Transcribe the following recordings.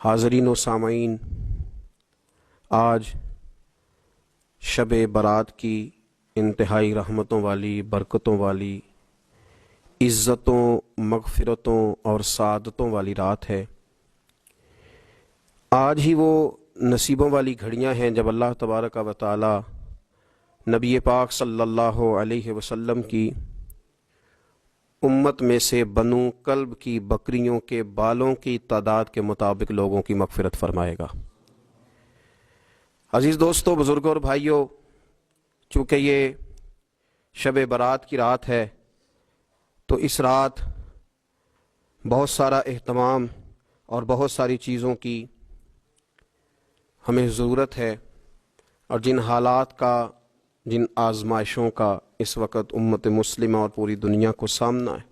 حاضرین و سامعین، آج شب برات کی انتہائی رحمتوں والی، برکتوں والی، عزتوں، مغفرتوں اور سعادتوں والی رات ہے۔ آج ہی وہ نصیبوں والی گھڑیاں ہیں جب اللہ تبارک و تعالی نبی پاک صلی اللہ علیہ وسلم کی امت میں سے بنو کلب کی بکریوں کے بالوں کی تعداد کے مطابق لوگوں کی مغفرت فرمائے گا۔ عزیز دوستو، بزرگوں اور بھائیوں، چونکہ یہ شب برات کی رات ہے تو اس رات بہت سارا اہتمام اور بہت ساری چیزوں کی ہمیں ضرورت ہے، اور جن حالات کا، جن آزمائشوں کا اس وقت امت مسلمہ اور پوری دنیا کو سامنا ہے،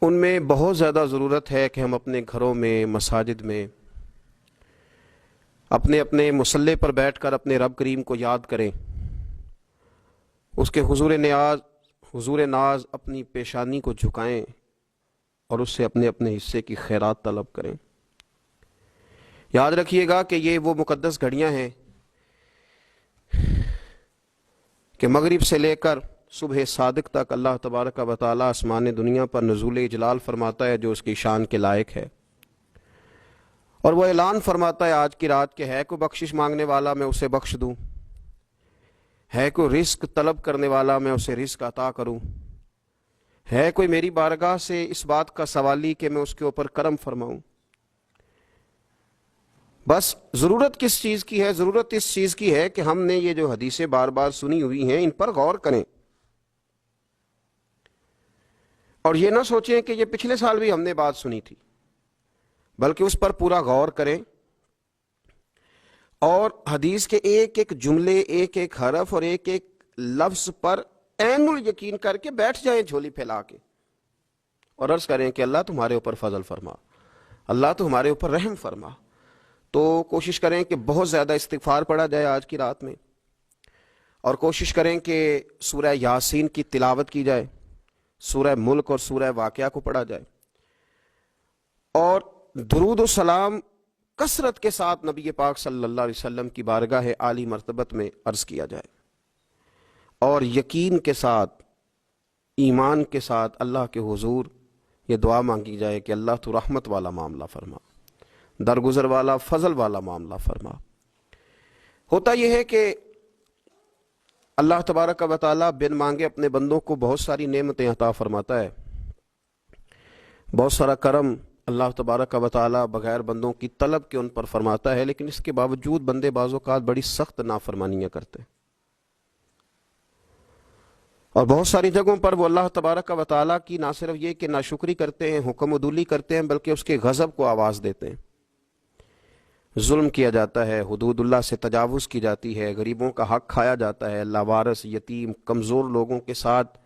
ان میں بہت زیادہ ضرورت ہے کہ ہم اپنے گھروں میں، مساجد میں، اپنے اپنے مصلی پر بیٹھ کر اپنے رب کریم کو یاد کریں، اس کے حضور ناز اپنی پیشانی کو جھکائیں اور اس سے اپنے اپنے حصے کی خیرات طلب کریں۔ یاد رکھیے گا کہ یہ وہ مقدس گھڑیاں ہیں کہ مغرب سے لے کر صبح صادق تک اللہ تبارک و تعالی آسمان دنیا پر نزول اجلال فرماتا ہے جو اس کی شان کے لائق ہے، اور وہ اعلان فرماتا ہے آج کی رات کہ ہے کوئی بخشش مانگنے والا میں اسے بخش دوں، ہے کوئی رزق طلب کرنے والا میں اسے رزق عطا کروں، ہے کوئی میری بارگاہ سے اس بات کا سوالی کہ میں اس کے اوپر کرم فرماؤں۔ بس ضرورت کس چیز کی ہے؟ ضرورت اس چیز کی ہے کہ ہم نے یہ جو حدیثیں بار بار سنی ہوئی ہیں ان پر غور کریں، اور یہ نہ سوچیں کہ یہ پچھلے سال بھی ہم نے بات سنی تھی، بلکہ اس پر پورا غور کریں اور حدیث کے ایک ایک جملے، ایک ایک حرف اور ایک ایک لفظ پر عین الیقین کر کے بیٹھ جائیں جھولی پھیلا کے، اور عرض کریں کہ اللہ تمہارے اوپر فضل فرما، اللہ تمہارے اوپر رحم فرما۔ تو کوشش کریں کہ بہت زیادہ استغفار پڑھا جائے آج کی رات میں، اور کوشش کریں کہ سورہ یاسین کی تلاوت کی جائے، سورہ ملک اور سورہ واقعہ کو پڑھا جائے، اور درود و سلام کثرت کے ساتھ نبی پاک صلی اللہ علیہ وسلم کی بارگاہ عالی مرتبت میں عرض کیا جائے، اور یقین کے ساتھ، ایمان کے ساتھ اللہ کے حضور یہ دعا مانگی جائے کہ اللہ تو رحمت والا معاملہ فرما، درگزر والا، فضل والا معاملہ فرما۔ ہوتا یہ ہے کہ اللہ تبارک و تعالی بن مانگے اپنے بندوں کو بہت ساری نعمتیں عطا فرماتا ہے، بہت سارا کرم اللہ تبارک و تعالی بغیر بندوں کی طلب کے ان پر فرماتا ہے، لیکن اس کے باوجود بندے بعض اوقات بڑی سخت نافرمانیاں کرتے ہیں، اور بہت ساری جگہوں پر وہ اللہ تبارک و تعالی کی نہ صرف یہ کہ ناشکری کرتے ہیں، حکم عدولی کرتے ہیں، بلکہ اس کے غضب کو آواز دیتے ہیں۔ ظلم کیا جاتا ہے، حدود اللہ سے تجاوز کی جاتی ہے، غریبوں کا حق کھایا جاتا ہے، لاوارث، یتیم، کمزور لوگوں کے ساتھ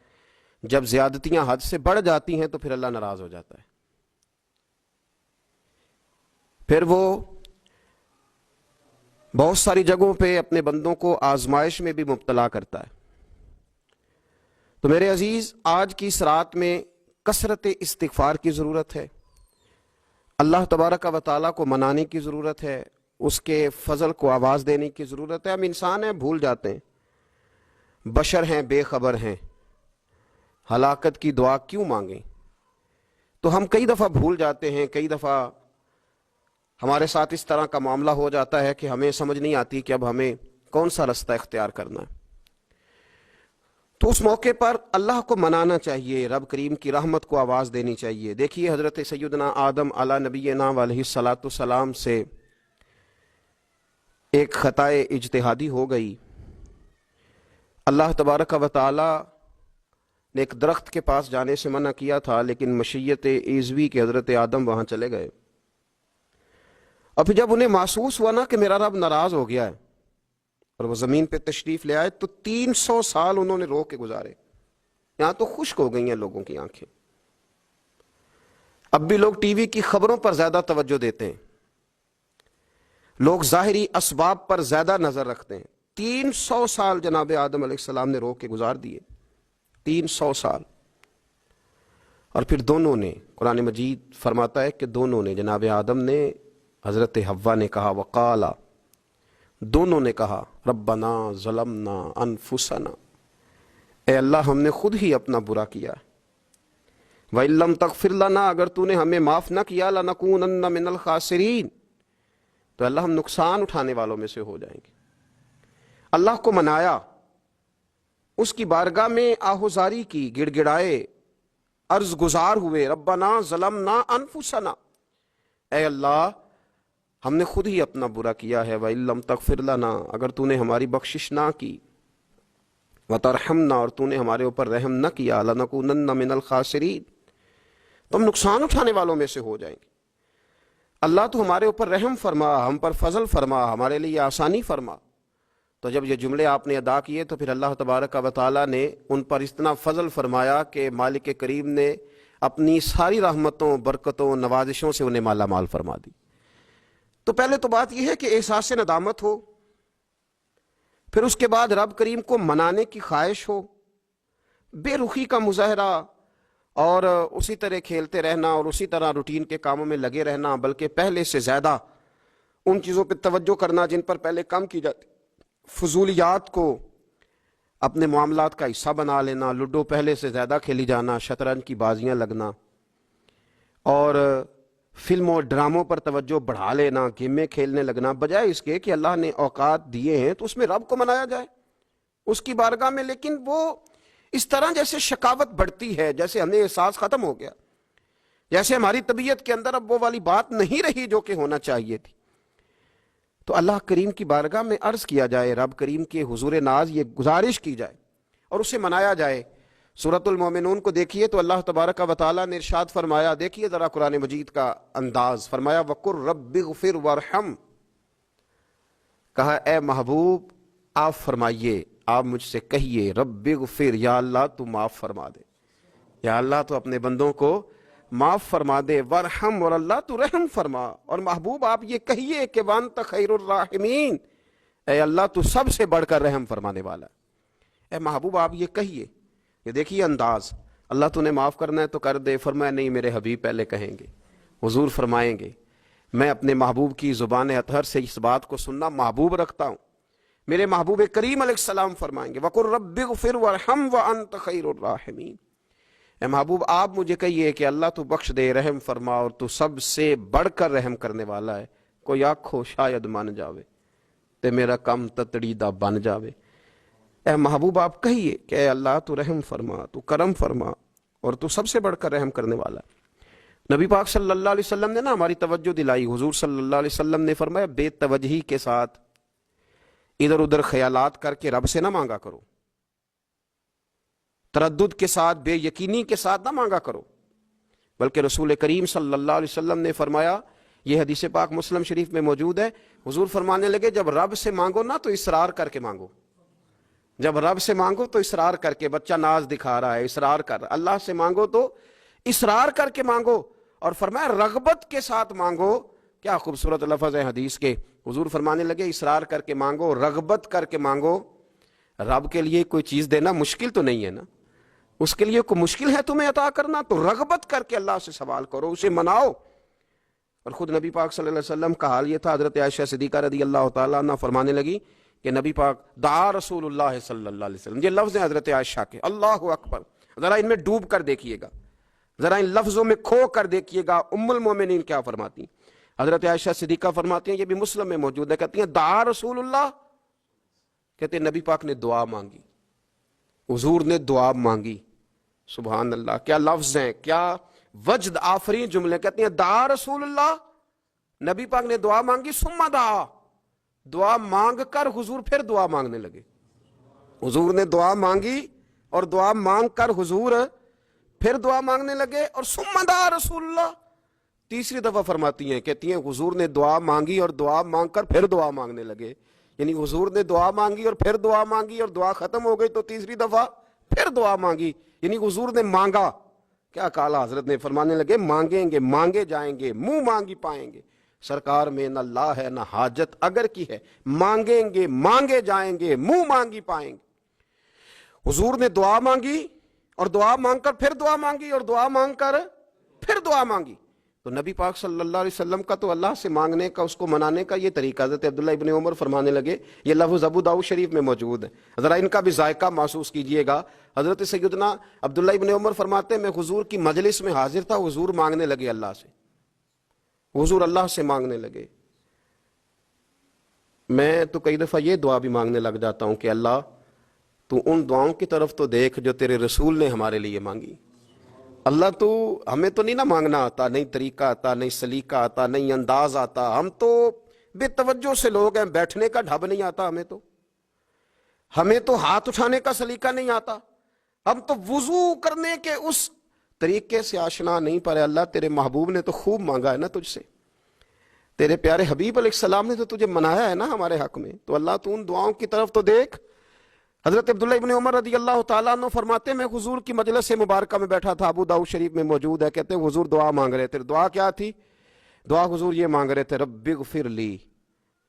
جب زیادتیاں حد سے بڑھ جاتی ہیں تو پھر اللہ ناراض ہو جاتا ہے، پھر وہ بہت ساری جگہوں پہ اپنے بندوں کو آزمائش میں بھی مبتلا کرتا ہے۔ تو میرے عزیز، آج کی اس رات میں کثرت استغفار کی ضرورت ہے، اللہ تبارک و تعالیٰ کو منانے کی ضرورت ہے، اس کے فضل کو آواز دینے کی ضرورت ہے۔ ہم انسان ہیں، بھول جاتے ہیں، بشر ہیں، بے خبر ہیں، ہلاکت کی دعا کیوں مانگیں؟ تو ہم کئی دفعہ بھول جاتے ہیں، کئی دفعہ ہمارے ساتھ اس طرح کا معاملہ ہو جاتا ہے کہ ہمیں سمجھ نہیں آتی کہ اب ہمیں کون سا رستہ اختیار کرنا ہے۔ تو اس موقع پر اللہ کو منانا چاہیے، رب کریم کی رحمت کو آواز دینی چاہیے۔ دیکھیے حضرت سیدنا آدم علی نبینا علیہ الصلاۃ والسلام سے ایک خطائے اجتہادی ہو گئی، اللہ تبارک و تعالی نے ایک درخت کے پاس جانے سے منع کیا تھا، لیکن مشیت ایزوی کے حضرت آدم وہاں چلے گئے، اور پھر جب انہیں محسوس ہوا نا کہ میرا رب ناراض ہو گیا ہے اور وہ زمین پہ تشریف لے آئے، تو 300 سال انہوں نے رو کے گزارے، یہاں تو خشک ہو گئی ہیں لوگوں کی آنکھیں۔ اب بھی لوگ ٹی وی کی خبروں پر زیادہ توجہ دیتے ہیں، لوگ ظاہری اسباب پر زیادہ نظر رکھتے ہیں۔ 300 سال جناب آدم علیہ السلام نے رو کے گزار دیے، 300 سال۔ اور پھر دونوں نے، قرآن مجید فرماتا ہے کہ دونوں نے، جناب آدم نے، حضرت حوا نے کہا وقالا، دونوں نے کہا ربنا ظلمنا انفسنا، اے اللہ ہم نے خود ہی اپنا برا کیا ہے، وَإِن لَّمْ تَغْفِرْ لَنَا، اگر تو نے ہمیں معاف نہ کیا، لَنَكُونَنَّ مِنَ الْخَاسِرِينَ، تو اللہ ہم نقصان اٹھانے والوں میں سے ہو جائیں گے۔ اللہ کو منایا، اس کی بارگاہ میں آہوزاری کی، گڑ گڑائے، عرض گزار ہوئے، ربنا ظلمنا انفسنا، اے اللہ ہم نے خود ہی اپنا برا کیا ہے، وَإِن لَّمْ تَغْفِرْ لَنَا، اگر تو نے ہماری بخشش نہ کی، وَتَرْحَمْنَا، اور تو نے ہمارے اوپر رحم نہ کیا، لَنَكُونَنَّ مِنَ الْخَاسِرِينَ، تو ہم نقصان اٹھانے والوں میں سے ہو جائیں گے۔ اللہ تو ہمارے اوپر رحم فرما، ہم پر فضل فرما، ہمارے لیے آسانی فرما۔ تو جب یہ جملے آپ نے ادا کیے تو پھر اللہ تبارک و تعالیٰ نے ان پر اتنا فضل فرمایا کہ مالک کریم نے اپنی ساری رحمتوں، برکتوں، نوازشوں سے انہیں مالا مال فرما دی۔ تو پہلے تو بات یہ ہے کہ احساس ندامت ہو، پھر اس کے بعد رب کریم کو منانے کی خواہش ہو، بے رخی کا مظاہرہ، اور اسی طرح کھیلتے رہنا اور اسی طرح روٹین کے کاموں میں لگے رہنا، بلکہ پہلے سے زیادہ ان چیزوں پہ توجہ کرنا جن پر پہلے کم کی جاتی، فضولیات کو اپنے معاملات کا حصہ بنا لینا، لوڈو پہلے سے زیادہ کھیلی جانا، شطرنج کی بازیاں لگنا، اور فلموں اور ڈراموں پر توجہ بڑھا لینا، گیمیں کھیلنے لگنا، بجائے اس کے کہ اللہ نے اوقات دیے ہیں تو اس میں رب کو منایا جائے اس کی بارگاہ میں۔ لیکن وہ اس طرح جیسے شکاوت بڑھتی ہے، جیسے ہمیں احساس ختم ہو گیا، جیسے ہماری طبیعت کے اندر اب وہ والی بات نہیں رہی جو کہ ہونا چاہیے تھی۔ تو اللہ کریم کی بارگاہ میں عرض کیا جائے، رب کریم کے حضور ناز یہ گزارش کی جائے اور اسے منایا جائے۔ سورۃ المومنون کو دیکھیے تو اللہ تبارک و تعالیٰ نے ارشاد فرمایا، دیکھیے ذرا قرآن مجید کا انداز، فرمایا وَقُلْ رَبِّ اغْفِرْ وَارْحَمْ، کہا اے محبوب آپ فرمائیے، آپ مجھ سے کہیے رب اغفر، یا اللہ تو معاف فرما دے، یا اللہ تو اپنے بندوں کو معاف فرما دے، ورحم، اور اللہ تو رحم فرما، اور محبوب آپ یہ کہیے کہ وانت خیر الراحمین، اے اللہ تو سب سے بڑھ کر رحم فرمانے والا ہے۔ اے محبوب آپ یہ کہیے، یہ دیکھیے انداز، اللہ تو نے معاف کرنا ہے تو کر دے، فرمایا نہیں میرے حبیب پہلے کہیں گے، حضور فرمائیں گے میں اپنے محبوب کی زبان اطہر سے اس بات کو سننا محبوب رکھتا ہوں۔ میرے محبوب کریم علیہ السلام فرمائیں گے وَقُلْ رَبِّ اغْفِرْ وَارْحَمْ وَأَنْتَ خَيْرُ الرَّاحِمِينَ، اے محبوب آپ مجھے کہیے کہ اللہ تو بخش دے، رحم فرما، اور تو سب سے بڑھ کر رحم کرنے والا ہے۔ کوئی آنکھو شاید مان جاوے تے میرا کم تتڑی دا بن جاوے۔ اے محبوب آپ کہیے کہ اے اللہ تو رحم فرما، تو کرم فرما، اور تو سب سے بڑھ کر رحم کرنے والا ہے۔ نبی پاک صلی اللہ علیہ وسلم نے نا ہماری توجہ دلائی، حضور صلی اللہ علیہ وسلم نے فرمایا بے توجہی کے ساتھ، ادھر ادھر خیالات کر کے رب سے نہ مانگا کرو، تردد کے ساتھ، بے یقینی کے ساتھ نہ مانگا کرو، بلکہ رسول کریم صلی اللہ علیہ وسلم نے فرمایا، یہ حدیث پاک مسلم شریف میں موجود ہے، حضور فرمانے لگے جب رب سے مانگو نا تو اصرار کر کے مانگو، جب رب سے مانگو تو اصرار کر کے، بچہ ناز دکھا رہا ہے اصرار کر، اللہ سے مانگو تو اصرار کر کے مانگو، اور فرمایا رغبت کے ساتھ مانگو۔ کیا خوبصورت لفظ ہے حدیث کے، حضور فرمانے لگے اصرار کر کے مانگو، رغبت کر کے مانگو۔ رب کے لیے کوئی چیز دینا مشکل تو نہیں ہے نا، اس کے لیے کوئی مشکل ہے تمہیں عطا کرنا، تو رغبت کر کے اللہ سے سوال کرو، اسے مناؤ۔ اور خود نبی پاک صلی اللہ علیہ وسلم کا حال یہ تھا، حضرت عائشہ صدیقہ رضی اللہ تعالیٰ عنہ فرمانے لگی کہ نبی پاک دعا رسول اللہ صلی اللہ علیہ وسلم، یہ لفظ ہیں حضرت عائشہ کے، اللہ اکبر، ذرا ان میں ڈوب کر دیکھیے گا، ذرا ان لفظوں میں کھو کر دیکھیے گا، ام المومنین کیا فرماتی ہیں۔ حضرت عائشہ صدیقہ فرماتی ہیں، یہ بھی مسلم میں موجود ہے، کہتی ہیں دعا رسول اللہ، کہتے ہیں نبی پاک نے دعا مانگی، حضور نے دعا مانگی۔ سبحان اللہ، کیا لفظ ہیں، کیا وجد آفرین جملے، کہتی ہیں دعا رسول اللہ، نبی پاک نے دعا مانگی، ثم دعا، دعا مانگ کر حضور پھر دعا مانگنے لگے، حضور نے دعا مانگی اور دعا مانگ کر حضور پھر دعا مانگنے لگے، اور ثم دعا رسول اللہ، تیسری دفعہ فرماتی ہیں، کہتی ہیں حضور نے دعا مانگی اور دعا مانگ کر پھر دعا مانگنے لگے، یعنی حضور نے دعا مانگی اور پھر دعا مانگی اور دعا ختم ہو گئی تو تیسری دفعہ پھر دعا مانگی، یعنی حضور نے مانگا۔ کیا کالا حضرت نے فرمانے لگے مانگیں گے مانگے جائیں گے، منہ مانگی پائیں گے، سرکار میں نہ لا ہے نہ حاجت اگر کی ہے، مانگیں گے مانگے جائیں گے، منہ مانگی پائیں گے۔ حضور نے دعا مانگی اور دعا مانگ کر پھر دعا مانگی اور دعا مانگ کر پھر دعا مانگی. تو نبی پاک صلی اللہ علیہ وسلم کا تو اللہ سے مانگنے کا، اس کو منانے کا یہ طریقہ. حضرت عبداللہ ابن عمر فرمانے لگے، یہ لفظ ابو داؤد شریف میں موجود ہے، ذرا ان کا بھی ذائقہ محسوس کیجئے گا. حضرت سیدنا عبداللہ ابن عمر فرماتے ہیں میں حضور کی مجلس میں حاضر تھا، حضور مانگنے لگے اللہ سے، حضور اللہ سے مانگنے لگے. میں تو کئی دفعہ یہ دعا بھی مانگنے لگ جاتا ہوں کہ اللہ تو ان دعاؤں کی طرف تو دیکھ جو تیرے رسول نے ہمارے لیے مانگی. اللہ تو ہمیں تو نہیں نا مانگنا آتا، نہیں طریقہ آتا، نہیں سلیقہ آتا، نہیں انداز آتا. ہم تو بے توجہ سے لوگ ہیں، بیٹھنے کا ڈھب نہیں آتا ہمیں تو ہاتھ اٹھانے کا سلیقہ نہیں آتا، ہم تو وضو کرنے کے اس طریقے سے آشنا نہیں. پر اللہ تیرے محبوب نے تو خوب مانگا ہے نا تجھ سے، تیرے پیارے حبیب علیہ السلام نے تو تجھے منایا ہے نا ہمارے حق میں. تو اللہ تو ان دعاؤں کی طرف تو دیکھ. حضرت عبداللہ ابن عمر رضی اللہ تعالیٰ عنہ فرماتے ہیں میں حضور کی مجلس مبارکہ میں بیٹھا تھا، ابو داؤد شریف میں موجود ہے. کہتے ہیں حضور دعا مانگ رہے تھے. دعا کیا تھی؟ دعا حضور یہ مانگ رہے تھے، رب اغفر لی،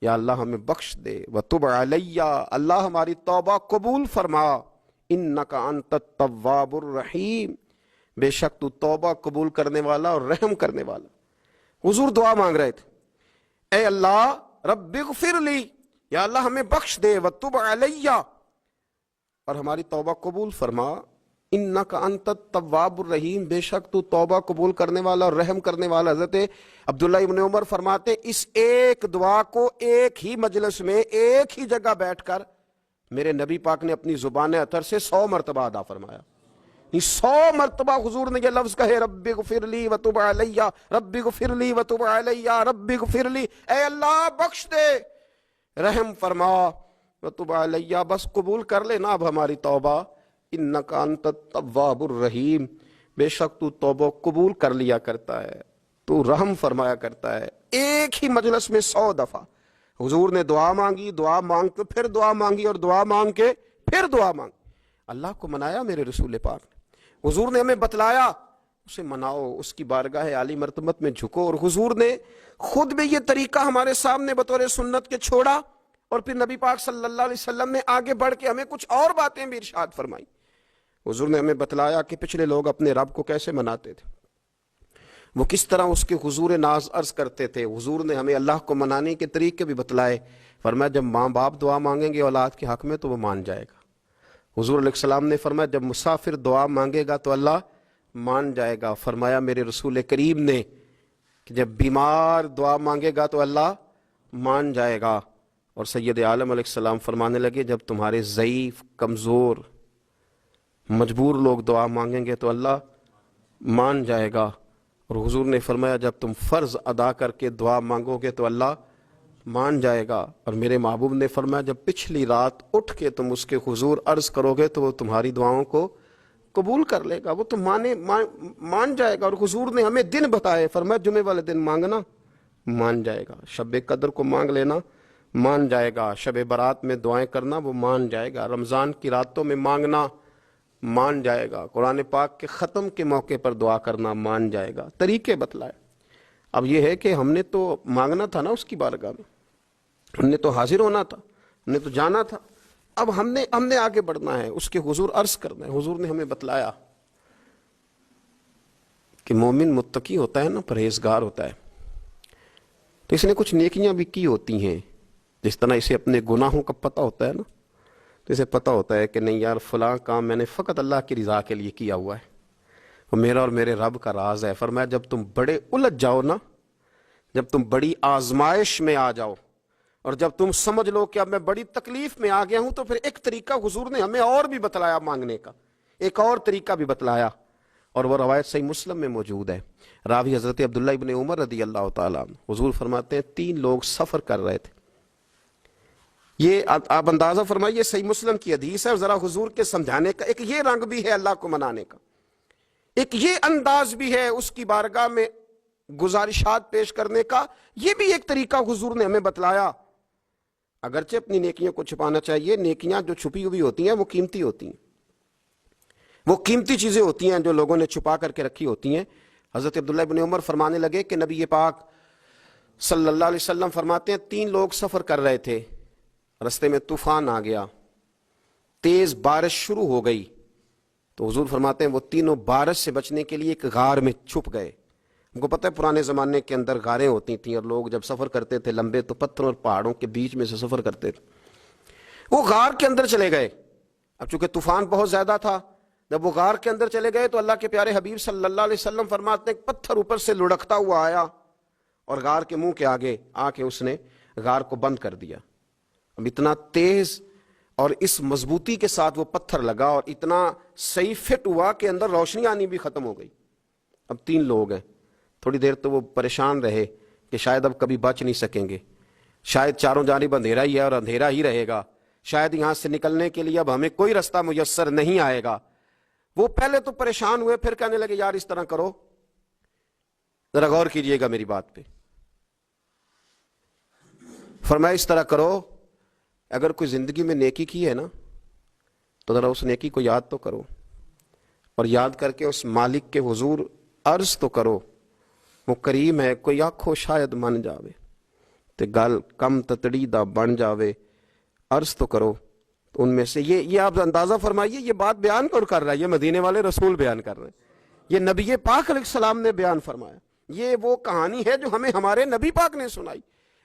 یا اللہ ہمیں بخش دے، وتب علی، اللہ ہماری توبہ قبول فرما، انک انت التواب الرحیم، بے شک تو توبہ قبول کرنے والا اور رحم کرنے والا. حضور دعا مانگ رہے تھے، اے اللہ رب اغفر لی، یا اللہ ہمیں بخش دے، وتب علی، اور ہماری توبہ قبول فرما، انک انت التواب الرحیم، بے شک تو توبہ قبول کرنے والا اور رحم کرنے والا. حضرت عبداللہ ابن عمر فرماتے اس ایک دعا کو ایک ہی مجلس میں ایک ہی جگہ بیٹھ کر میرے نبی پاک نے اپنی زبان اطہر سے 100 مرتبہ ادا فرمایا. 100 مرتبہ حضور نے یہ لفظ کہے، رب اغفر لی وتب علی، رب اغفر لی وتب علی، رب اغفر لی، اے اللہ بخش دے، رحم فرما، وتب علی، بس قبول کر لینا اب ہماری توبہ، انک انت التواب الرحیم، بے شک تو توبہ قبول کر لیا کرتا ہے، تو رحم فرمایا کرتا ہے. ایک ہی مجلس میں 100 دفعہ حضور نے دعا مانگی، دعا مانگ کے پھر دعا مانگی، اور دعا مانگ کے پھر دعا مانگی. اللہ کو منایا میرے رسول پاک نے، حضور نے ہمیں بتلایا اسے مناؤ، اس کی بارگاہ عالی مرتبت میں جھکو. اور حضور نے خود بھی یہ طریقہ ہمارے سامنے بطور سنت کے چھوڑا، اور پھر نبی پاک صلی اللہ علیہ وسلم نے آگے بڑھ کے ہمیں کچھ اور باتیں بھی ارشاد فرمائی. حضور نے ہمیں بتلایا کہ پچھلے لوگ اپنے رب کو کیسے مناتے تھے، وہ کس طرح اس کے حضور ناز عرض کرتے تھے. حضور نے ہمیں اللہ کو منانے کے طریقے بھی بتلائے. فرمایا جب ماں باپ دعا مانگیں گے اولاد کے حق میں تو وہ مان جائے گا. حضور علیہ السلام نے فرمایا جب مسافر دعا مانگے گا تو اللہ مان جائے گا. فرمایا میرے رسول کریم نے کہ جب بیمار دعا مانگے گا تو اللہ مان جائے گا. اور سید عالم علیہ السلام فرمانے لگے جب تمہارے ضعیف، کمزور، مجبور لوگ دعا مانگیں گے تو اللہ مان جائے گا. اور حضور نے فرمایا جب تم فرض ادا کر کے دعا مانگو گے تو اللہ مان جائے گا. اور میرے محبوب نے فرمایا جب پچھلی رات اٹھ کے تم اس کے حضور عرض کرو گے تو وہ تمہاری دعاؤں کو قبول کر لے گا، وہ تو مان جائے گا. اور حضور نے ہمیں دن بتائے، فرمایا جمعے والے دن مانگنا مان جائے گا، شب قدر کو مانگ لینا مان جائے گا، شب برات میں دعائیں کرنا وہ مان جائے گا، رمضان کی راتوں میں مانگنا مان جائے گا، قرآن پاک کے ختم کے موقع پر دعا کرنا مان جائے گا. طریقے بتلائے. اب یہ ہے کہ ہم نے تو مانگنا تھا نا اس کی بارگاہ میں، ہم نے تو حاضر ہونا تھا، ہم نے تو جانا تھا. اب ہم نے آگے بڑھنا ہے، اس کے حضور عرض کرنا ہے. حضور نے ہمیں بتلایا کہ مومن متقی ہوتا ہے نا، پرہیزگار ہوتا ہے، تو اس نے کچھ نیکیاں بھی کی ہوتی ہیں. جس طرح اسے اپنے گناہوں کا پتہ ہوتا ہے نا، تو اسے پتہ ہوتا ہے کہ نہیں یار فلاں کام میں نے فقط اللہ کی رضا کے لیے کیا ہوا ہے، وہ میرا اور میرے رب کا راز ہے. فرمایا جب تم بڑے الجھ جاؤ نا، جب تم بڑی آزمائش میں آ جاؤ، اور جب تم سمجھ لو کہ اب میں بڑی تکلیف میں آ گیا ہوں، تو پھر ایک طریقہ حضور نے ہمیں اور بھی بتلایا مانگنے کا، ایک اور طریقہ بھی بتلایا. اور وہ روایت صحیح مسلم میں موجود ہے. راوی حضرت عبداللہ ابن عمر رضی اللہ تعالیٰ عنہ. حضور فرماتے ہیں 3 لوگ سفر کر رہے تھے. یہ آپ اندازہ فرمائیے صحیح مسلم کی حدیث ہے، اور ذرا حضور کے سمجھانے کا ایک یہ رنگ بھی ہے اللہ کو منانے کا، ایک یہ انداز بھی ہے اس کی بارگاہ میں گزارشات پیش کرنے کا. یہ بھی ایک طریقہ حضور نے ہمیں بتلایا. اگرچہ اپنی نیکیوں کو چھپانا چاہیے، نیکیاں جو چھپی ہوئی ہوتی ہیں وہ قیمتی ہوتی ہیں، وہ قیمتی چیزیں ہوتی ہیں جو لوگوں نے چھپا کر کے رکھی ہوتی ہیں. حضرت عبداللہ ابن عمر فرمانے لگے کہ نبی پاک صلی اللہ علیہ وسلم فرماتے ہیں 3 لوگ سفر کر رہے تھے، رستے میں طوفان آ گیا، تیز بارش شروع ہو گئی، تو حضور فرماتے ہیں وہ تینوں بارش سے بچنے کے لیے ایک غار میں چھپ گئے. ہم کو پتہ ہے پرانے زمانے کے اندر غاریں ہوتی تھیں اور لوگ جب سفر کرتے تھے لمبے تو پتھروں اور پہاڑوں کے بیچ میں سے سفر کرتے تھے. وہ غار کے اندر چلے گئے. اب چونکہ طوفان بہت زیادہ تھا، جب وہ غار کے اندر چلے گئے تو اللہ کے پیارے حبیب صلی اللہ علیہ وسلم فرماتے ہیں ایک پتھر اوپر سے لڑکتا ہوا آیا اور غار کے منہ کے آگے آ کے اس نے غار کو بند کر دیا. اب اتنا تیز اور اس مضبوطی کے ساتھ وہ پتھر لگا اور اتنا صحیح فٹ ہوا کہ اندر روشنی آنی بھی ختم ہو گئی. اب 3 لوگ ہیں. تھوڑی دیر تو وہ پریشان رہے کہ شاید اب کبھی بچ نہیں سکیں گے، شاید چاروں جانب اندھیرا ہی ہے اور اندھیرا ہی رہے گا، شاید یہاں سے نکلنے کے لیے اب ہمیں کوئی رستہ میسر نہیں آئے گا. وہ پہلے تو پریشان ہوئے، پھر کہنے لگے یار اس طرح کرو، ذرا غور کیجئے گا میری بات پہ. فرمایا اس طرح کرو، اگر کوئی زندگی میں نیکی کی ہے نا تو ذرا اس نیکی کو یاد تو کرو، اور یاد کر کے اس مالک کے حضور عرض تو کرو وہ کریم ہے، کوئی آنکھو شاید من جاوے تے گل کم تتڑی دا بن جاوے. عرض تو کرو. تو ان میں سے یہ آپ اندازہ فرمائیے، یہ بات بیان کر رہا ہے، یہ مدینے والے رسول بیان کر رہے ہیں، یہ نبی پاک علیہ السلام نے بیان فرمایا. یہ وہ کہانی ہے جو ہمیں ہمارے نبی پاک نے سنائی،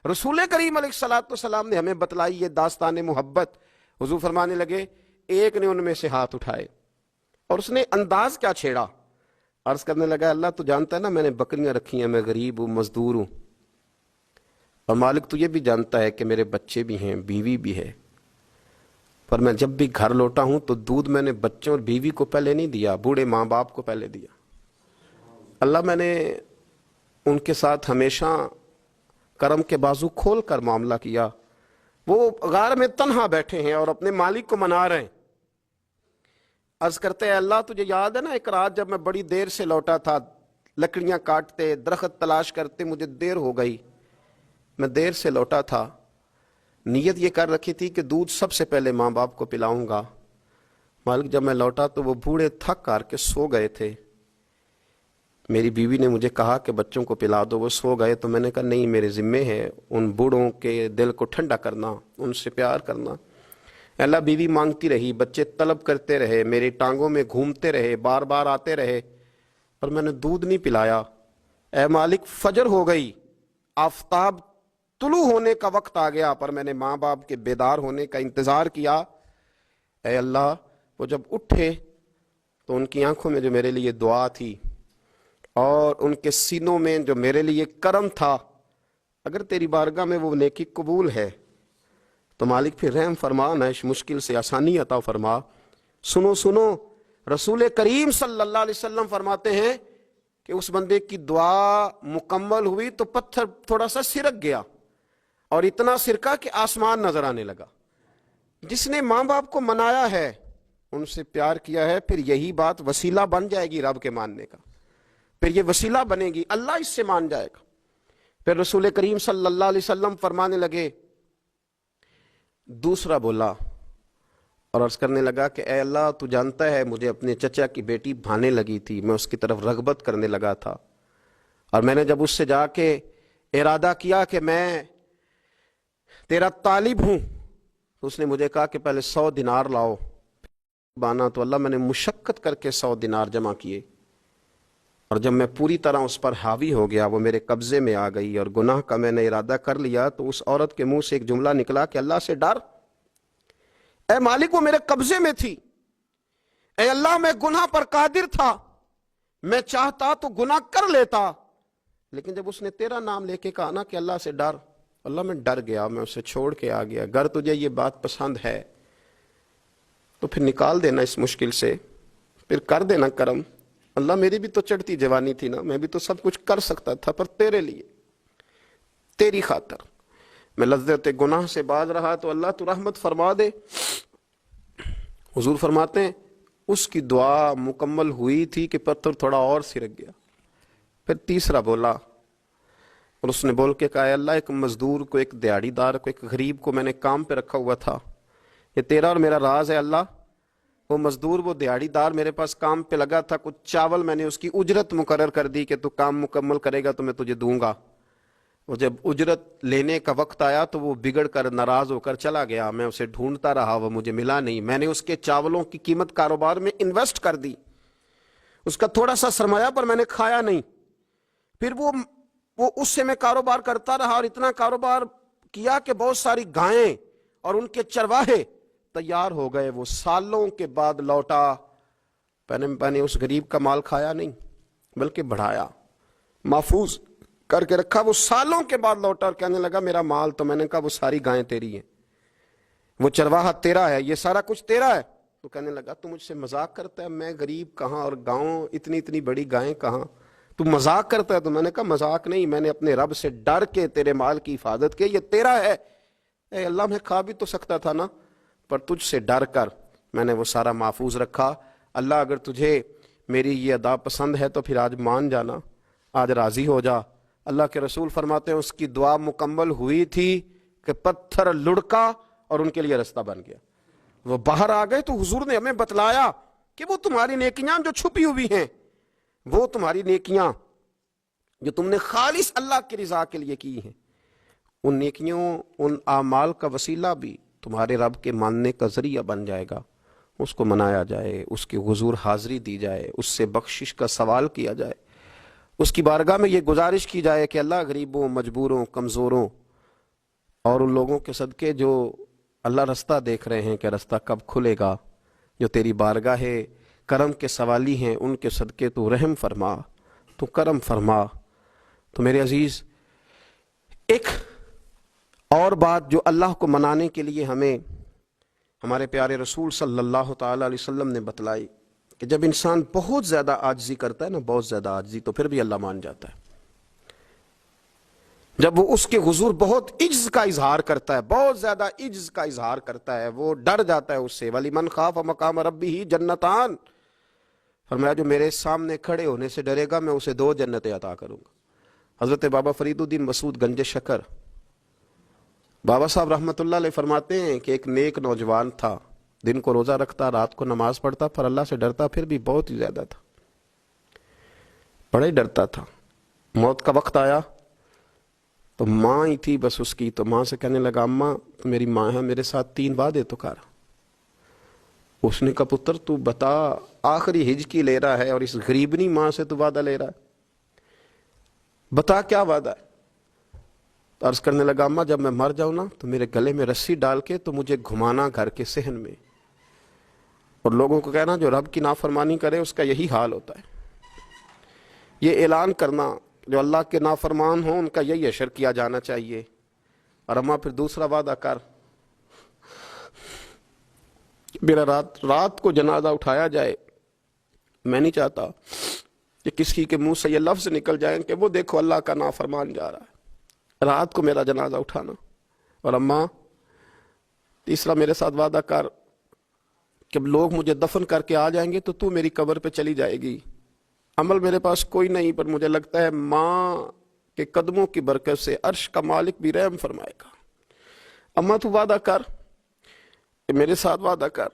رسول کریم علیہ السلام نے ہمیں بتلائی، یہ داستان محبت. حضور فرمانے لگے ایک نے ان میں سے ہاتھ اٹھائے اور اس نے انداز کیا چھیڑا. عرض کرنے لگا اللہ تو جانتا ہے نا میں نے بکریاں رکھی ہیں، میں غریب ہوں، مزدور ہوں، اور مالک تو یہ بھی جانتا ہے کہ میرے بچے بھی ہیں، بیوی بھی ہے، پر میں جب بھی گھر لوٹا ہوں تو دودھ میں نے بچوں اور بیوی کو پہلے نہیں دیا، بوڑھے ماں باپ کو پہلے دیا. اللہ میں نے ان کے ساتھ ہمیشہ کرم کے بازو کھول کر معاملہ کیا. وہ غار میں تنہا بیٹھے ہیں اور اپنے مالک کو منا رہے ہیں. عرض کرتے ہیں اللہ تجھے یاد ہے نا ایک رات جب میں بڑی دیر سے لوٹا تھا، لکڑیاں کاٹتے درخت تلاش کرتے مجھے دیر ہو گئی، میں دیر سے لوٹا تھا، نیت یہ کر رکھی تھی کہ دودھ سب سے پہلے ماں باپ کو پلاؤں گا. مالک جب میں لوٹا تو وہ بوڑھے تھک کر کے سو گئے تھے. میری بیوی نے مجھے کہا کہ بچوں کو پلا دو، وہ سو گئے. تو میں نے کہا نہیں، میرے ذمے ہے ان بوڑھوں کے دل کو ٹھنڈا کرنا، ان سے پیار کرنا. اللہ بیوی مانگتی رہی، بچے طلب کرتے رہے، میری ٹانگوں میں گھومتے رہے، بار بار آتے رہے، پر میں نے دودھ نہیں پلایا. اے مالک فجر ہو گئی، آفتاب طلوع ہونے کا وقت آ گیا، پر میں نے ماں باپ کے بیدار ہونے کا انتظار کیا. اے اللہ وہ جب اٹھے تو ان کی آنکھوں میں جو میرے لیے دعا تھی اور ان کے سینوں میں جو میرے لیے کرم تھا، اگر تیری بارگاہ میں وہ نیکی قبول ہے تو مالک پھر رحم فرما، نہ اس مشکل سے آسانی عطا فرما. سنو رسول کریم صلی اللہ علیہ وسلم فرماتے ہیں کہ اس بندے کی دعا مکمل ہوئی تو پتھر تھوڑا سا سرک گیا اور اتنا سرکا کہ آسمان نظر آنے لگا. جس نے ماں باپ کو منایا ہے، ان سے پیار کیا ہے، پھر یہی بات وسیلہ بن جائے گی رب کے ماننے کا، پھر یہ وسیلہ بنے گی، اللہ اس سے مان جائے گا. پھر رسول کریم صلی اللہ علیہ وسلم فرمانے لگے، دوسرا بولا اور عرض کرنے لگا کہ اے اللہ تو جانتا ہے مجھے اپنے چچا کی بیٹی بھانے لگی تھی، میں اس کی طرف رغبت کرنے لگا تھا، اور میں نے جب اس سے جا کے ارادہ کیا کہ میں تیرا طالب ہوں تو اس نے مجھے کہا کہ پہلے 100 دینار لاؤ بانا. تو اللہ میں نے مشقت کر کے 100 دینار جمع کیے، اور جب میں پوری طرح اس پر حاوی ہو گیا، وہ میرے قبضے میں آ گئی اور گناہ کا میں نے ارادہ کر لیا، تو اس عورت کے منہ سے ایک جملہ نکلا کہ اللہ سے ڈر. اے مالک وہ میرے قبضے میں تھی، اے اللہ میں گناہ پر قادر تھا، میں چاہتا تو گناہ کر لیتا، لیکن جب اس نے تیرا نام لے کے کہا نا کہ اللہ سے ڈر، اللہ میں ڈر گیا، میں اسے چھوڑ کے آ گیا. اگر تجھے یہ بات پسند ہے تو پھر نکال دینا اس مشکل سے، پھر کر دینا کرم. اللہ میری بھی تو چڑھتی جوانی تھی نا، میں بھی تو سب کچھ کر سکتا تھا، پر تیرے لیے، تیری خاطر میں لذت گناہ سے باز رہا تو اللہ تو رحمت فرما دے. حضور فرماتے ہیں اس کی دعا مکمل ہوئی تھی کہ پتھر تھوڑا اور سرک گیا. پھر تیسرا بولا اور اس نے بول کے کہا اے اللہ ایک مزدور کو، ایک دیہڑی دار کو، ایک غریب کو میں نے کام پہ رکھا ہوا تھا، یہ تیرا اور میرا راز ہے اللہ. وہ مزدور، وہ دیہڑی دار میرے پاس کام پہ لگا تھا، کچھ چاول میں نے اس کی اجرت مقرر کر دی کہ تو کام مکمل کرے گا تو میں تجھے دوں گا. وہ جب اجرت لینے کا وقت آیا تو وہ بگڑ کر ناراض ہو کر چلا گیا. میں اسے ڈھونڈتا رہا, وہ مجھے ملا نہیں. میں نے اس کے چاولوں کی قیمت کاروبار میں انویسٹ کر دی, اس کا تھوڑا سا سرمایہ پر میں نے کھایا نہیں. پھر وہ اس سے میں کاروبار کرتا رہا اور اتنا کاروبار کیا کہ بہت ساری گائیں اور ان کے چرواہے تیار ہو گئے. وہ سالوں کے بعد لوٹا. میں نے اس غریب کا مال کھایا نہیں بلکہ بڑھایا, محفوظ کر کے رکھا. وہ سالوں کے بعد لوٹا اور کہنے لگا میرا مال. تو میں نے کہا وہ ساری گائیں تیری ہیں, وہ چرواہا تیرا ہے, یہ سارا کچھ تیرا ہے. تو کہنے لگا تو مجھ سے مذاق کرتا ہے, میں غریب کہاں اور گاؤں اتنی بڑی گائیں کہاں, تو مذاق کرتا ہے. تو میں نے کہا مذاق نہیں, میں نے اپنے رب سے ڈر کے تیرے مال کی حفاظت کی, یہ تیرا ہے. اے اللہ میں کھا بھی تو سکتا تھا نا, پر تجھ سے ڈر کر میں نے وہ سارا محفوظ رکھا. اللہ اگر تجھے میری یہ ادا پسند ہے تو پھر آج مان جانا, آج راضی ہو جا. اللہ کے رسول فرماتے ہیں اس کی دعا مکمل ہوئی تھی کہ پتھر لڑکا اور ان کے لیے رستہ بن گیا. وہ باہر آ گئے تو حضور نے ہمیں بتلایا کہ وہ تمہاری نیکیاں جو چھپی ہوئی ہیں, وہ تمہاری نیکیاں جو تم نے خالص اللہ کی رضا کے لیے کی ہیں, ان نیکیوں ان اعمال کا وسیلہ بھی تمہارے رب کے ماننے کا ذریعہ بن جائے گا. اس کو منایا جائے, اس کے حضور حاضری دی جائے, اس سے بخشش کا سوال کیا جائے, اس کی بارگاہ میں یہ گزارش کی جائے کہ اللہ غریبوں, مجبوروں, کمزوروں اور ان لوگوں کے صدقے جو اللہ رستہ دیکھ رہے ہیں کہ رستہ کب کھلے گا, جو تیری بارگاہ کرم کے سوالی ہیں, ان کے صدقے تو رحم فرما, تو کرم فرما. تو میرے عزیز, ایک اور بات جو اللہ کو منانے کے لیے ہمیں ہمارے پیارے رسول صلی اللہ تعالی علیہ وسلم نے بتلائی کہ جب انسان بہت زیادہ عاجزی کرتا ہے نا, بہت زیادہ عاجزی, تو پھر بھی اللہ مان جاتا ہے. جب وہ اس کے حضور بہت عجز کا اظہار کرتا ہے, بہت زیادہ عجز کا اظہار کرتا ہے, وہ ڈر جاتا ہے اس سے. وَلِمَنْ خَافَ مَقَامَ رَبِّهِ جَنَّتَانِ, فرمایا جو میرے سامنے کھڑے ہونے سے ڈرے گا میں اسے 2 جنتیں عطا کروں گا. حضرت بابا فرید الدین مسعود گنج شکر بابا صاحب رحمۃ اللہ علیہ فرماتے ہیں کہ ایک نیک نوجوان تھا, دن کو روزہ رکھتا, رات کو نماز پڑھتا, پر اللہ سے ڈرتا پھر بھی بہت ہی زیادہ تھا, بڑا ہی ڈرتا تھا. موت کا وقت آیا تو ماں ہی تھی بس اس کی, تو ماں سے کہنے لگا اماں تو میری ماں ہے, میرے ساتھ 3 وعدے تو کر. اس نے کہا پتر تو بتا, آخری ہج کی لے رہا ہے اور اس غریبنی ماں سے تو وعدہ لے رہا ہے, بتا کیا وعدہ ہے. عرض کرنے لگا اماں جب میں مر جاؤں نا تو میرے گلے میں رسی ڈال کے تو مجھے گھمانا گھر کے صحن میں, اور لوگوں کو کہنا جو رب کی نافرمانی کرے اس کا یہی حال ہوتا ہے. یہ اعلان کرنا جو اللہ کے نافرمان ہوں ان کا یہی اشر کیا جانا چاہیے. اور اماں پھر دوسرا وعدہ کر, میرا رات کو جنازہ اٹھایا جائے, میں نہیں چاہتا کہ کسی کے منہ سے یہ لفظ نکل جائیں کہ وہ دیکھو اللہ کا نافرمان جا رہا ہے, رات کو میرا جنازہ اٹھانا. اور اماں تیسرا میرے ساتھ وعدہ کر کہ لوگ مجھے دفن کر کے آ جائیں گے تو میری قبر پہ چلی جائے گی. عمل میرے پاس کوئی نہیں, پر مجھے لگتا ہے ماں کے قدموں کی برکت سے عرش کا مالک بھی رحم فرمائے گا. اماں تو وعدہ کر, میرے ساتھ وعدہ کر.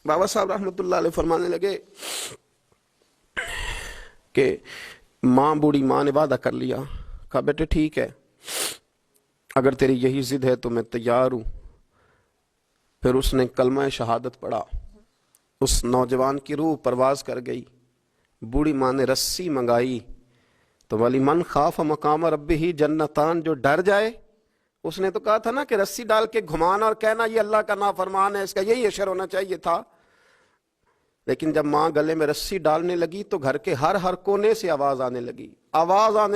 بابا صاحب رحمۃ اللہ علیہ فرمانے لگے کہ ماں, بوڑھی ماں نے وعدہ کر لیا. کہا بیٹے ٹھیک ہے, اگر تیری یہی ضد ہے تو میں تیار ہوں. پھر اس نے کلمہ شہادت پڑھا, اس نوجوان کی روح پرواز کر گئی. بوڑھی ماں نے رسی منگائی تو وَلِمَنْ خَافَ مَقَامَ رَبِّهِ جَنَّتَانِ, جو ڈر جائے. اس نے تو کہا تھا نا کہ رسی ڈال کے گھمانا اور کہنا یہ اللہ کا نافرمان ہے, اس کا یہی اشر ہونا چاہیے تھا. لیکن جب ماں گلے میں رسی ڈالنے لگی تو گھر کے ہر کونے سے آواز آنے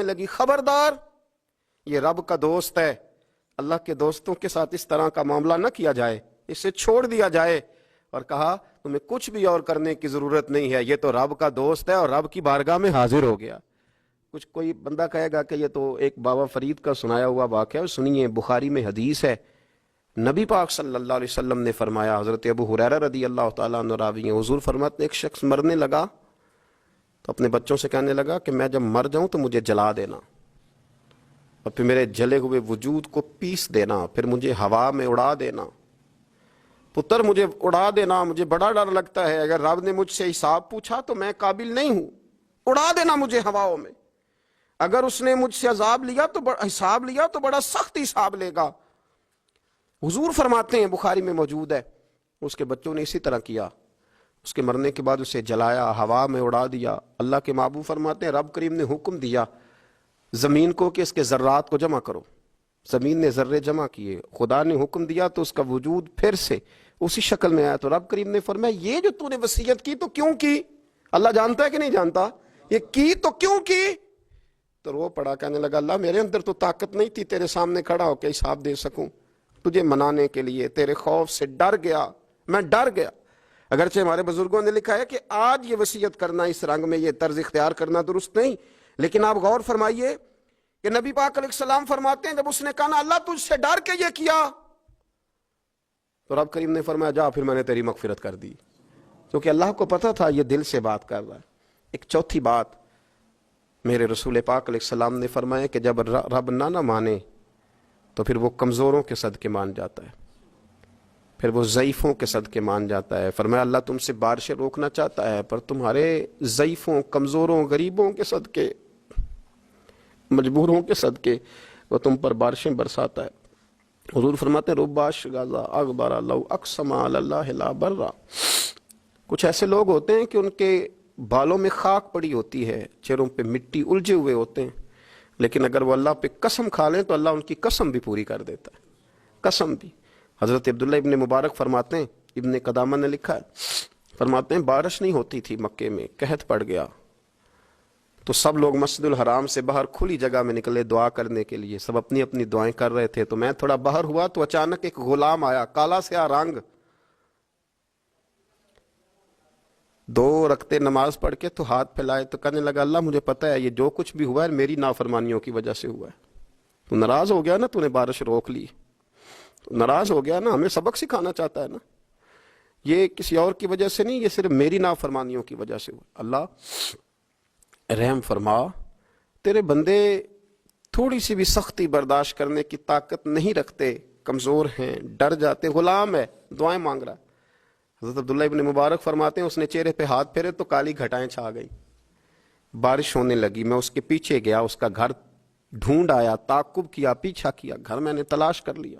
لگی, خبردار یہ رب کا دوست ہے, اللہ کے دوستوں کے ساتھ اس طرح کا معاملہ نہ کیا جائے, اسے چھوڑ دیا جائے. اور کہا تمہیں کچھ بھی اور کرنے کی ضرورت نہیں ہے, یہ تو رب کا دوست ہے اور رب کی بارگاہ میں حاضر ہو گیا. کچھ کوئی بندہ کہے گا کہ یہ تو ایک بابا فرید کا سنایا ہوا واقعہ ہے. سنیے, بخاری میں حدیث ہے, نبی پاک صلی اللہ علیہ وسلم نے فرمایا, حضرت ابو ہریرہ رضی اللہ تعالیٰ عنہ راوی ہیں, حضور فرماتے ایک شخص مرنے لگا تو اپنے بچوں سے کہنے لگا کہ میں جب مر جاؤں تو مجھے جلا دینا, اور پھر میرے جلے ہوئے وجود کو پیس دینا, پھر مجھے ہوا میں اڑا دینا. پتر مجھے اڑا دینا, مجھے بڑا ڈر لگتا ہے, اگر رب نے مجھ سے حساب پوچھا تو میں قابل نہیں ہوں, اڑا دینا مجھے ہواؤں میں. اگر اس نے مجھ سے عذاب لیا تو حساب لیا تو بڑا سخت حساب لے گا۔ حضور فرماتے ہیں، بخاری میں موجود ہے، اس کے بچوں نے اسی طرح کیا، اس کے مرنے کے بعد اسے جلایا، ہوا میں اڑا دیا۔ اللہ کے محبوب فرماتے ہیں رب کریم نے حکم دیا زمین کو کہ اس کے ذرات کو جمع کرو، زمین نے ذرے جمع کیے، خدا نے حکم دیا تو اس کا وجود پھر سے اسی شکل میں آیا۔ تو رب کریم نے فرمایا یہ جو تو نے وصیت کی تو کیوں کی؟ اللہ جانتا ہے کہ نہیں جانتا؟ یہ کی تو کیوں کی؟ تو رو پڑا، کہنے لگا اللہ میرے اندر تو طاقت نہیں تھی تیرے سامنے کھڑا ہو کے حساب دے سکوں، تجھے منانے کے لیے تیرے خوف سے ڈر گیا، میں ڈر گیا۔ اگرچہ ہمارے بزرگوں نے لکھا ہے کہ آج یہ وصیت کرنا اس رنگ میں، یہ طرز اختیار کرنا درست نہیں، لیکن آپ غور فرمائیے کہ نبی پاک علیہ السلام فرماتے ہیں جب اس نے کہا نا اللہ تجھ سے ڈر کے یہ کیا، تو رب کریم نے فرمایا جا پھر میں نے تیری مغفرت کر دی، کیونکہ اللہ کو پتا تھا یہ دل سے بات کر رہا ہے۔ ایک چوتھی بات میرے رسول پاک علیہ السلام نے فرمایا کہ جب رب نہ مانے تو پھر وہ کمزوروں کے صدقے مان جاتا ہے، پھر وہ ضعیفوں کے صدقے مان جاتا ہے۔ فرمایا اللہ تم سے بارشیں روکنا چاہتا ہے پر تمہارے ضعیفوں، کمزوروں، غریبوں کے صدقے، مجبوروں کے صدقے وہ تم پر بارشیں برساتا ہے۔ حضور فرماتے ہیں رب اشغاظ اغبر لو اقسم علی اللہ لا برا۔ کچھ ایسے لوگ ہوتے ہیں کہ ان کے بالوں میں خاک پڑی ہوتی ہے، چہروں پہ مٹی الجھے ہوئے ہوتے ہیں، لیکن اگر وہ اللہ پہ قسم کھا لیں تو اللہ ان کی قسم بھی پوری کر دیتا ہے، قسم بھی۔ حضرت عبداللہ ابن مبارک فرماتے ہیں، ابن قدامہ نے لکھا ہے، فرماتے ہیں بارش نہیں ہوتی تھی مکے میں، قحط پڑ گیا تو سب لوگ مسجد الحرام سے باہر کھلی جگہ میں نکلے دعا کرنے کے لیے، سب اپنی اپنی دعائیں کر رہے تھے۔ تو میں تھوڑا باہر ہوا تو اچانک ایک غلام آیا، کالا سیاہ رنگ، 2 رکعتیں نماز پڑھ کے تو ہاتھ پھیلائے تو کہنے لگا اللہ مجھے پتا ہے یہ جو کچھ بھی ہوا ہے میری نافرمانیوں کی وجہ سے ہوا ہے۔ تو ناراض ہو گیا نا، تو نے بارش روک لی، تو ناراض ہو گیا نا، ہمیں سبق سکھانا چاہتا ہے نا، یہ کسی اور کی وجہ سے نہیں، یہ صرف میری نافرمانیوں کی وجہ سے ہوا۔ اللہ رحم فرما، تیرے بندے تھوڑی سی بھی سختی برداشت کرنے کی طاقت نہیں رکھتے، کمزور ہیں، ڈر جاتے، غلام ہے، دعائیں مانگ رہا ہے۔ حضرت عبداللہ ابن مبارک فرماتے ہیں اس نے چہرے پہ ہاتھ پھیرے تو کالی گھٹائیں چھا گئی، بارش ہونے لگی۔ میں اس کے پیچھے گیا، اس کا گھر ڈھونڈ آیا، تعقب کیا، پیچھا کیا، گھر میں نے تلاش کر لیا،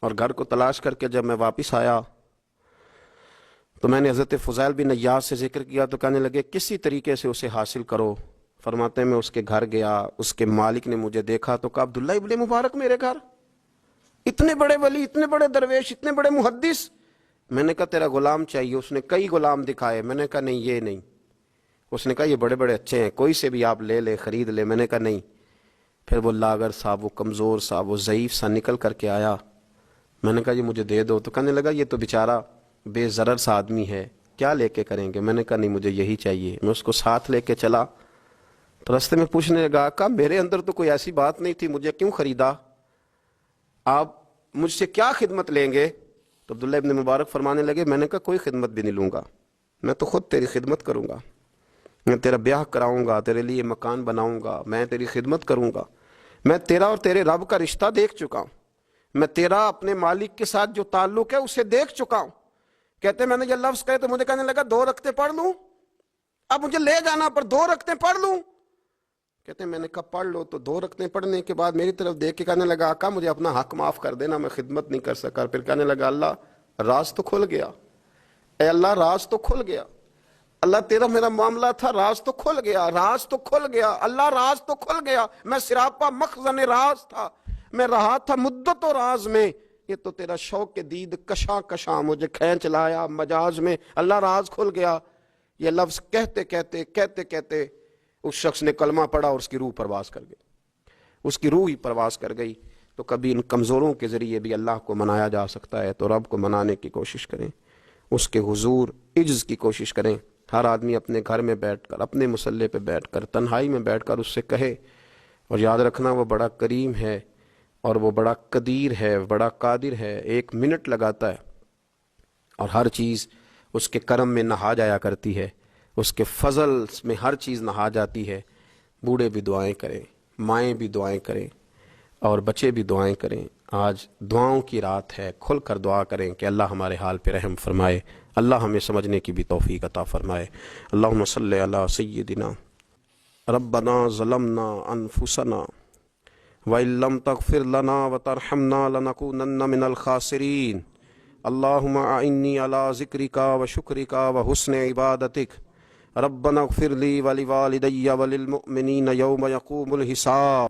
اور گھر کو تلاش کر کے جب میں واپس آیا تو میں نے حضرت فضیل بن عیاض سے ذکر کیا تو کہنے لگے کسی طریقے سے اسے حاصل کرو۔ فرماتے ہیں میں اس کے گھر گیا، اس کے مالک نے مجھے دیکھا تو کہا عبداللہ ابن مبارک میرے گھر، اتنے بڑے ولی، اتنے بڑے درویش، اتنے بڑے محدث۔ میں نے کہا تیرا غلام چاہیے۔ اس نے کئی غلام دکھائے، میں نے کہا نہیں یہ نہیں۔ اس نے کہا یہ بڑے بڑے اچھے ہیں، کوئی سے بھی آپ لے لے، خرید لے۔ میں نے کہا نہیں۔ پھر وہ لاغر سا، وہ کمزور سا، وہ ضعیف سا نکل کر کے آیا۔ میں نے کہا یہ مجھے دے دو، تو کہنے لگا یہ تو بیچارہ بے ضرر سا آدمی ہے، کیا لے کے کریں گے؟ میں نے کہا نہیں مجھے یہی چاہیے۔ میں اس کو ساتھ لے کے چلا تو راستے میں پوچھنے لگا کہ میرے اندر تو کوئی ایسی بات نہیں تھی، مجھے کیوں خریدا؟ آپ مجھ سے کیا خدمت لیں گے؟ تو عبداللہ ابن مبارک فرمانے لگے میں نے کہا کوئی خدمت بھی نہیں لوں گا، میں تو خود تیری خدمت کروں گا، میں تیرا بیاہ کراؤں گا، تیرے لیے مکان بناؤں گا، میں تیری خدمت کروں گا۔ میں تیرا اور تیرے رب کا رشتہ دیکھ چکا ہوں، میں تیرا اپنے مالک کے ساتھ جو تعلق ہے اسے دیکھ چکا ہوں۔ کہتے میں نے یہ لفظ کہے تو مجھے کہنے لگا 2 رکعتیں پڑھ لوں، اب مجھے لے جانا پر 2 رکعتیں پڑھ لوں۔ کہتے میں نے کہا پڑھ لو۔ تو 2 رکعتیں پڑھنے کے بعد میری طرف دیکھ کے کہنے لگا آقا مجھے اپنا حق معاف کر دینا، میں خدمت نہیں کر سکا۔ پھر کہنے لگا اللہ راز تو کھل گیا، اے اللہ راز تو کھل گیا، اللہ تیرا میرا معاملہ تھا، راز تو کھل گیا، راز تو کھل گیا، اللہ راز تو کھل گیا۔ میں سراپا مخزن راز تھا، میں رہا تھا مدت و راز میں، یہ تو تیرا شوق کے دید کشاں کشاں مجھے کھینچ لایا مجاز میں، اللہ راز کھل گیا۔ یہ لفظ کہتے کہتے کہتے کہتے اس شخص نے کلمہ پڑھا اور اس کی روح پرواز کر گئی، اس کی روح ہی پرواز کر گئی۔ تو کبھی ان کمزوروں کے ذریعے بھی اللہ کو منایا جا سکتا ہے، تو رب کو منانے کی کوشش کریں، اس کے حضور عجز کی کوشش کریں۔ ہر آدمی اپنے گھر میں بیٹھ کر، اپنے مصلے پہ بیٹھ کر، تنہائی میں بیٹھ کر اس سے کہے، اور یاد رکھنا وہ بڑا کریم ہے اور وہ بڑا قدیر ہے، بڑا قادر ہے، 1 منٹ لگاتا ہے اور ہر چیز اس کے کرم میں نہا جایا کرتی ہے، اس کے فضل میں ہر چیز نہا جاتی ہے۔ بوڑھے بھی دعائیں کریں، مائیں بھی دعائیں کریں اور بچے بھی دعائیں کریں۔ آج دعاؤں کی رات ہے، کھل کر دعا کریں کہ اللہ ہمارے حال پہ رحم فرمائے، اللہ ہمیں سمجھنے کی بھی توفیق عطا فرمائے۔ اللہم صلی علی سیدنا ربنا ظلمنا انفسنا وإن لم تغفر لنا وترحمنا لنكونن من الخاسرين اللهم أعني على ذكرك وشكرك وحسن عبادتك ربنا اغفر لي ولوالدي وللمؤمنين يوم يقوم الحساب